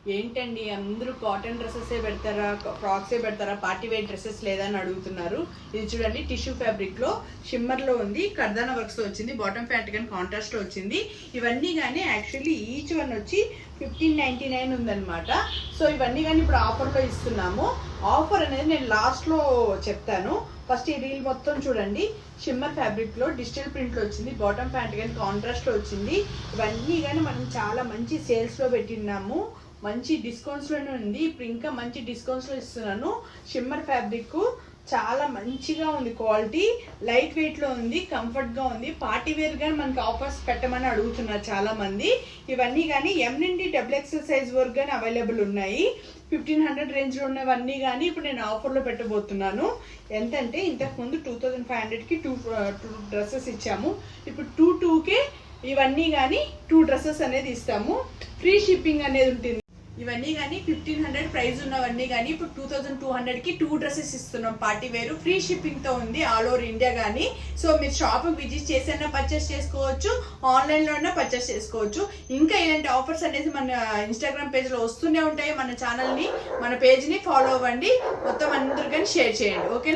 ఏంటండి అందరూ కాటన్ డ్రెస్సెసే పెడతారా, ఫ్రాక్సే పెడతారా, పార్టీ వేర్ డ్రెస్సెస్ లేదా అని అడుగుతున్నారు. ఇది చూడండి, టిష్యూ ఫ్యాబ్రిక్ లో షిమ్మర్ లో ఉంది, కర్దానా వర్క్స్ తో వచ్చింది, బాటమ్ ప్యాంట్ కానీ కాంట్రాస్ట్ లో వచ్చింది. ఇవన్నీ కానీ యాక్చువల్లీ ఈచ్ వన్ వచ్చి 1599 ఉందన్నమాట. సో ఇవన్నీ కానీ ఇప్పుడు ఆఫర్లో ఇస్తున్నాము. ఆఫర్ అనేది నేను లాస్ట్లో చెప్తాను. ఫస్ట్ ఈ రీల్ మొత్తం చూడండి. షిమ్మర్ ఫ్యాబ్రిక్ లో డిజిటల్ ప్రింట్ లో వచ్చింది, బాటమ్ ప్యాంట్ కానీ కాంట్రాస్ట్ లో వచ్చింది. ఇవన్నీ కానీ మనం చాలా మంచి సేల్స్ లో పెట్టినాము, మంచి డిస్కౌంట్స్ లోనే ఉంది. ఇప్పుడు ఇంకా మంచి డిస్కౌంట్స్ లో ఇస్తున్నాను. షిమ్మర్ ఫ్యాబ్రిక్ చాలా మంచిగా ఉంది, క్వాలిటీ లైట్ వెయిట్ లో ఉంది, కంఫర్ట్ గా ఉంది. పార్టీ వేర్ గా మనకి ఆఫర్స్ పెట్టమని అడుగుతున్నారు చాలా మంది. ఇవన్నీ కానీ ఎం నుండి XXL సైజ్ వరకు కానీ అవైలబుల్ ఉన్నాయి. 1500 రేంజ్ లో ఉన్నవన్నీ కానీ ఇప్పుడు నేను ఆఫర్ లో పెట్టబోతున్నాను. ఎంతంటే ఇంతకు ముందు 2500కి టూ డ్రెస్సెస్ ఇచ్చాము. ఇప్పుడు 2,200కే ఇవన్నీ కానీ 2 డ్రెస్సెస్ అనేది ఇస్తాము. ఫ్రీ షిప్పింగ్ అనేది ఉంటుంది. ఇవన్నీ కానీ 1500 ప్రైస్ ఉన్నవన్నీ కానీ ఇప్పుడు 2200కి 2 డ్రెస్సెస్ ఇస్తున్నాం. పార్టీ వేరు ఫ్రీ షిప్పింగ్ తో ఉంది ఆల్ ఓవర్ ఇండియా కానీ. సో మీరు షాప్ విజిట్ చేసైనా పర్చేస్ చేసుకోవచ్చు, ఆన్లైన్ లోనే పర్చేస్ చేసుకోవచ్చు. ఇంకా ఇలాంటి ఆఫర్స్ అనేది మన ఇన్స్టాగ్రామ్ పేజ్ లో వస్తూనే ఉంటాయి. మన ఛానల్ ని, మన పేజ్ ని ఫాలో అవ్వండి. మొత్తం అందరు కానీ షేర్ చేయండి. ఓకే.